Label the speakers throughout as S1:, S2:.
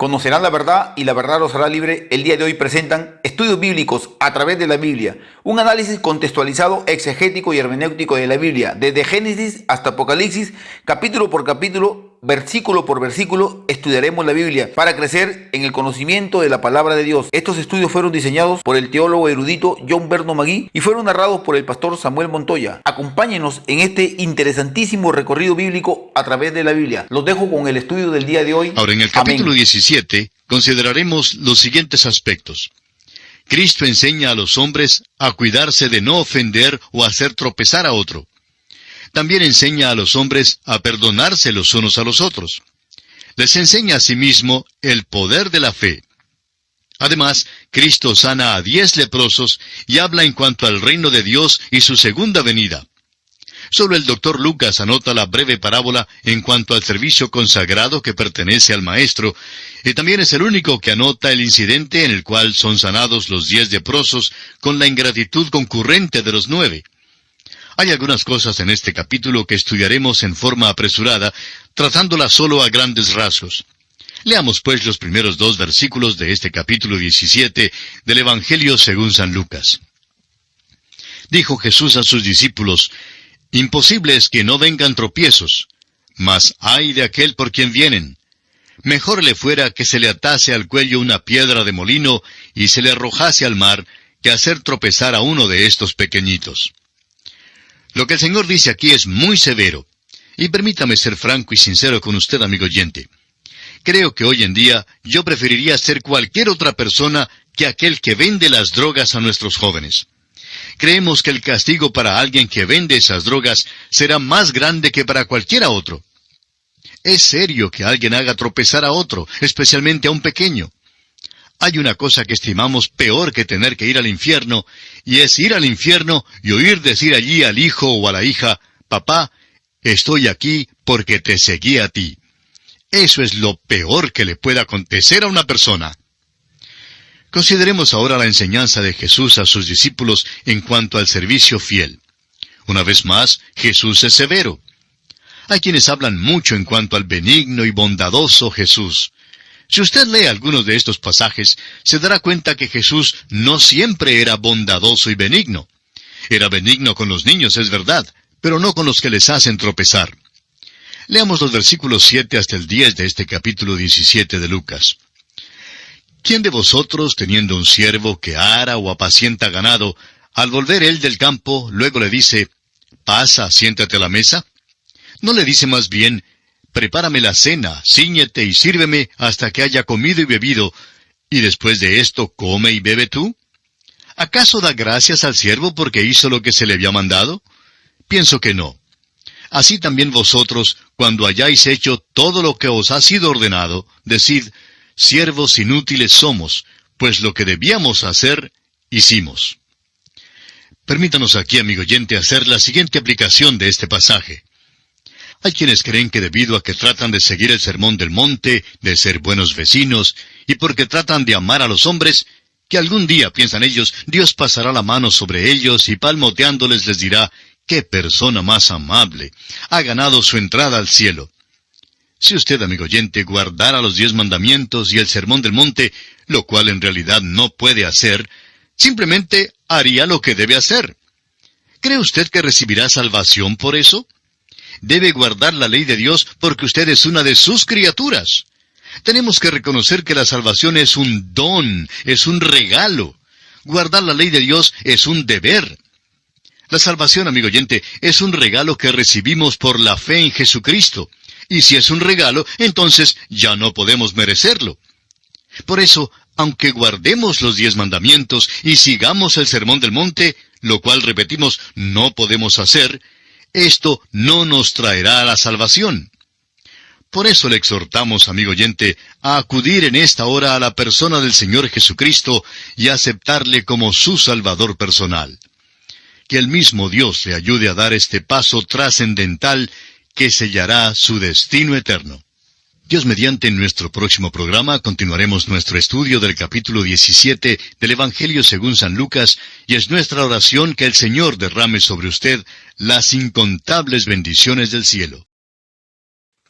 S1: Conocerán la verdad y la verdad los hará libre. El día de hoy presentan estudios bíblicos a través de la Biblia, un análisis contextualizado, exegético y hermenéutico de la Biblia, desde Génesis hasta Apocalipsis, capítulo por capítulo, versículo por versículo, estudiaremos la Biblia para crecer en el conocimiento de la palabra de Dios. Estos estudios fueron diseñados por el teólogo erudito John Berno Magui y fueron narrados por el pastor Samuel Montoya. Acompáñenos en este interesantísimo recorrido bíblico a través de la Biblia. Los dejo con el estudio del día de hoy.
S2: Ahora, en el capítulo 17, consideraremos los siguientes aspectos. Cristo enseña a los hombres a cuidarse de no ofender o hacer tropezar a otro. También enseña a los hombres a perdonarse los unos a los otros. Les enseña asimismo el poder de la fe. Además, Cristo sana a 10 leprosos y habla en cuanto al reino de Dios y su segunda venida. Solo el Dr. Lucas anota la breve parábola en cuanto al servicio consagrado que pertenece al Maestro, y también es el único que anota el incidente en el cual son sanados los 10 leprosos con la ingratitud concurrente de los 9. Hay algunas cosas en este capítulo que estudiaremos en forma apresurada, tratándolas solo a grandes rasgos. Leamos pues los primeros 2 versículos de este capítulo 17 del Evangelio según San Lucas. Dijo Jesús a sus discípulos: «Imposible es que no vengan tropiezos, mas ay de aquel por quien vienen. Mejor le fuera que se le atase al cuello una piedra de molino y se le arrojase al mar, que hacer tropezar a uno de estos pequeñitos». Lo que el Señor dice aquí es muy severo. Y permítame ser franco y sincero con usted, amigo oyente. Creo que hoy en día yo preferiría ser cualquier otra persona que aquel que vende las drogas a nuestros jóvenes. Creemos que el castigo para alguien que vende esas drogas será más grande que para cualquiera otro. Es serio que alguien haga tropezar a otro, especialmente a un pequeño. Hay una cosa que estimamos peor que tener que ir al infierno, y es ir al infierno y oír decir allí al hijo o a la hija: «Papá, estoy aquí porque te seguí a ti». Eso es lo peor que le puede acontecer a una persona. Consideremos ahora la enseñanza de Jesús a sus discípulos en cuanto al servicio fiel. Una vez más, Jesús es severo. Hay quienes hablan mucho en cuanto al benigno y bondadoso Jesús. Si usted lee algunos de estos pasajes, se dará cuenta que Jesús no siempre era bondadoso y benigno. Era benigno con los niños, es verdad, pero no con los que les hacen tropezar. Leamos los versículos 7 hasta el 10 de este capítulo 17 de Lucas. ¿Quién de vosotros, teniendo un siervo que ara o apacienta ganado, al volver él del campo, luego le dice: «Pasa, siéntate a la mesa»? ¿No le dice más bien: «Prepárame la cena, cíñete y sírveme hasta que haya comido y bebido, y después de esto come y bebe tú»? ¿Acaso da gracias al siervo porque hizo lo que se le había mandado? Pienso que no. Así también vosotros, cuando hayáis hecho todo lo que os ha sido ordenado, decid: «Siervos inútiles somos, pues lo que debíamos hacer, hicimos». Permítanos aquí, amigo oyente, hacer la siguiente aplicación de este pasaje. Hay quienes creen que debido a que tratan de seguir el sermón del monte, de ser buenos vecinos, y porque tratan de amar a los hombres, que algún día, piensan ellos, Dios pasará la mano sobre ellos y palmoteándoles les dirá: «¡Qué persona más amable! Ha ganado su entrada al cielo». Si usted, amigo oyente, guardara los 10 mandamientos y el sermón del monte, lo cual en realidad no puede hacer, simplemente haría lo que debe hacer. ¿Cree usted que recibirá salvación por eso? Debe guardar la ley de Dios porque usted es una de sus criaturas. Tenemos que reconocer que la salvación es un don, es un regalo. Guardar la ley de Dios es un deber. La salvación, amigo oyente, es un regalo que recibimos por la fe en Jesucristo. Y si es un regalo, entonces ya no podemos merecerlo. Por eso, aunque guardemos los 10 mandamientos y sigamos el sermón del monte, lo cual, repetimos, no podemos hacer, esto no nos traerá la salvación. Por eso le exhortamos, amigo oyente, a acudir en esta hora a la persona del Señor Jesucristo y a aceptarle como su Salvador personal. Que el mismo Dios le ayude a dar este paso trascendental que sellará su destino eterno. Dios mediante, en nuestro próximo programa continuaremos nuestro estudio del capítulo 17 del Evangelio según San Lucas, y es nuestra oración que el Señor derrame sobre usted las incontables bendiciones del cielo.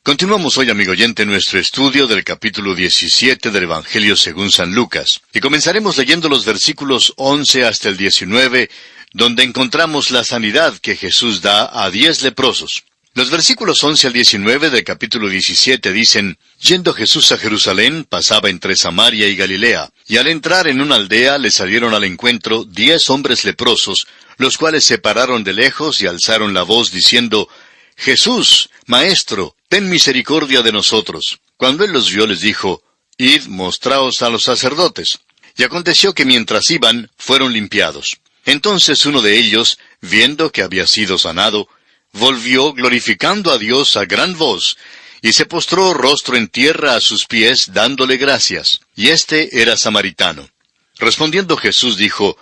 S2: Continuamos hoy, amigo oyente, nuestro estudio del capítulo 17 del Evangelio según San Lucas. Y comenzaremos leyendo los versículos 11 hasta el 19, donde encontramos la sanidad que Jesús da a 10 leprosos. Los versículos 11 al 19 del capítulo 17 dicen: Yendo Jesús a Jerusalén, pasaba entre Samaria y Galilea, y al entrar en una aldea le salieron al encuentro 10 hombres leprosos, los cuales se pararon de lejos y alzaron la voz diciendo: Jesús, Maestro, ten misericordia de nosotros. Cuando él los vio, les dijo: Id, mostraos a los sacerdotes. Y aconteció que mientras iban, fueron limpiados. Entonces uno de ellos, viendo que había sido sanado, volvió glorificando a Dios a gran voz, y se postró rostro en tierra a sus pies, dándole gracias. Y este era samaritano. Respondiendo Jesús dijo: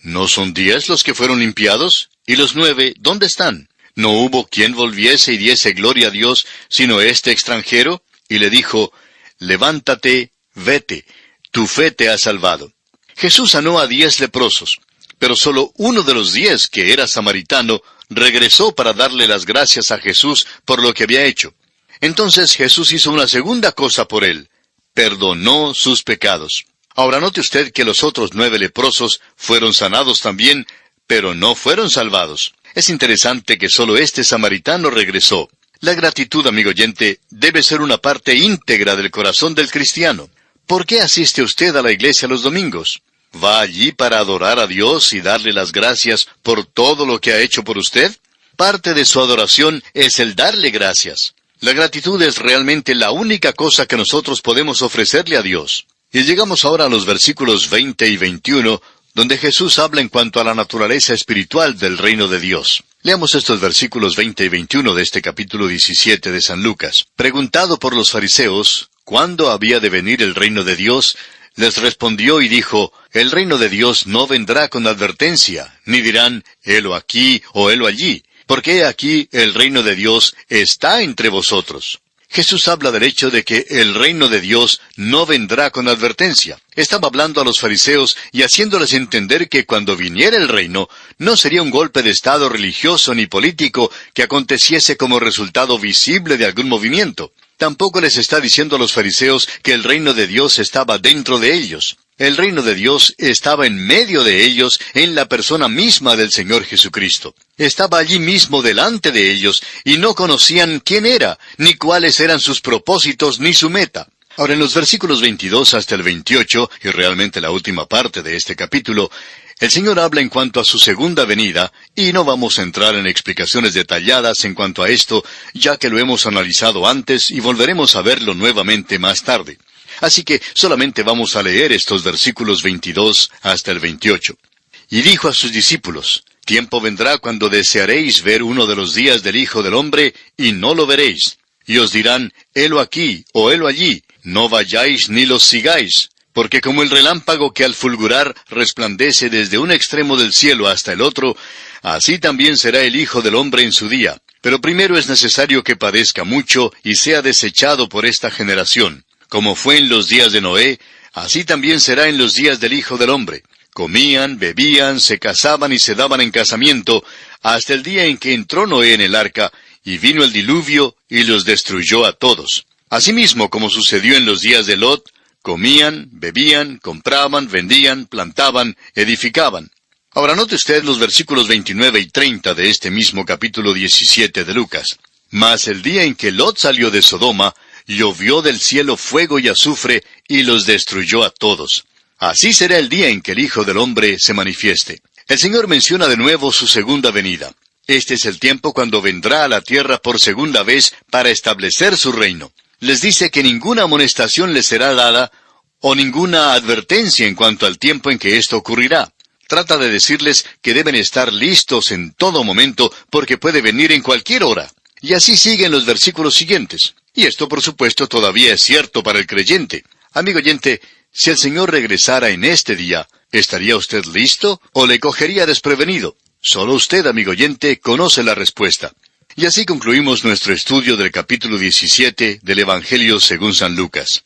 S2: ¿No son 10 los que fueron limpiados? ¿Y los 9, dónde están? ¿No hubo quien volviese y diese gloria a Dios, sino este extranjero? Y le dijo: Levántate, vete, tu fe te ha salvado. Jesús sanó a 10 leprosos, pero solo uno de los 10, que era samaritano, regresó para darle las gracias a Jesús por lo que había hecho. Entonces Jesús hizo una segunda cosa por él: perdonó sus pecados. Ahora note usted que los otros 9 leprosos fueron sanados también, pero no fueron salvados. Es interesante que solo este samaritano regresó. La gratitud, amigo oyente, debe ser una parte íntegra del corazón del cristiano. ¿Por qué asiste usted a la iglesia los domingos? ¿Va allí para adorar a Dios y darle las gracias por todo lo que ha hecho por usted? Parte de su adoración es el darle gracias. La gratitud es realmente la única cosa que nosotros podemos ofrecerle a Dios. Y llegamos ahora a los versículos 20 y 21, donde Jesús habla en cuanto a la naturaleza espiritual del reino de Dios. Leamos estos versículos 20 y 21 de este capítulo 17 de San Lucas. Preguntado por los fariseos cuándo había de venir el reino de Dios, les respondió y dijo: El reino de Dios no vendrá con advertencia, ni dirán: helo aquí o helo allí, porque he aquí el reino de Dios está entre vosotros. Jesús habla del hecho de que el reino de Dios no vendrá con advertencia. Estaba hablando a los fariseos y haciéndoles entender que cuando viniera el reino, no sería un golpe de estado religioso ni político que aconteciese como resultado visible de algún movimiento. Tampoco les está diciendo a los fariseos que el reino de Dios estaba dentro de ellos. El reino de Dios estaba en medio de ellos, en la persona misma del Señor Jesucristo. Estaba allí mismo delante de ellos, y no conocían quién era, ni cuáles eran sus propósitos, ni su meta. Ahora, en los versículos 22 hasta el 28, y realmente la última parte de este capítulo, el Señor habla en cuanto a su segunda venida, y no vamos a entrar en explicaciones detalladas en cuanto a esto, ya que lo hemos analizado antes y volveremos a verlo nuevamente más tarde. Así que solamente vamos a leer estos versículos 22 hasta el 28. Y dijo a sus discípulos: Tiempo vendrá cuando desearéis ver uno de los días del Hijo del Hombre, y no lo veréis. Y os dirán: helo aquí o helo allí, no vayáis ni los sigáis. Porque como el relámpago que al fulgurar resplandece desde un extremo del cielo hasta el otro, así también será el Hijo del Hombre en su día. Pero primero es necesario que padezca mucho y sea desechado por esta generación. Como fue en los días de Noé, así también será en los días del Hijo del Hombre. Comían, bebían, se casaban y se daban en casamiento, hasta el día en que entró Noé en el arca, y vino el diluvio, y los destruyó a todos. Asimismo, como sucedió en los días de Lot, comían, bebían, compraban, vendían, plantaban, edificaban. Ahora note usted los versículos 29 y 30 de este mismo capítulo 17 de Lucas. Mas el día en que Lot salió de Sodoma, llovió del cielo fuego y azufre, y los destruyó a todos. Así será el día en que el Hijo del Hombre se manifieste. El Señor menciona de nuevo su segunda venida. Este es el tiempo cuando vendrá a la tierra por segunda vez para establecer su reino. Les dice que ninguna amonestación les será dada, o ninguna advertencia en cuanto al tiempo en que esto ocurrirá. Trata de decirles que deben estar listos en todo momento, porque puede venir en cualquier hora. Y así siguen los versículos siguientes. Y esto, por supuesto, todavía es cierto para el creyente. Amigo oyente, si el Señor regresara en este día, ¿estaría usted listo o le cogería desprevenido? Solo usted, amigo oyente, conoce la respuesta. Y así concluimos nuestro estudio del capítulo 17 del Evangelio según San Lucas.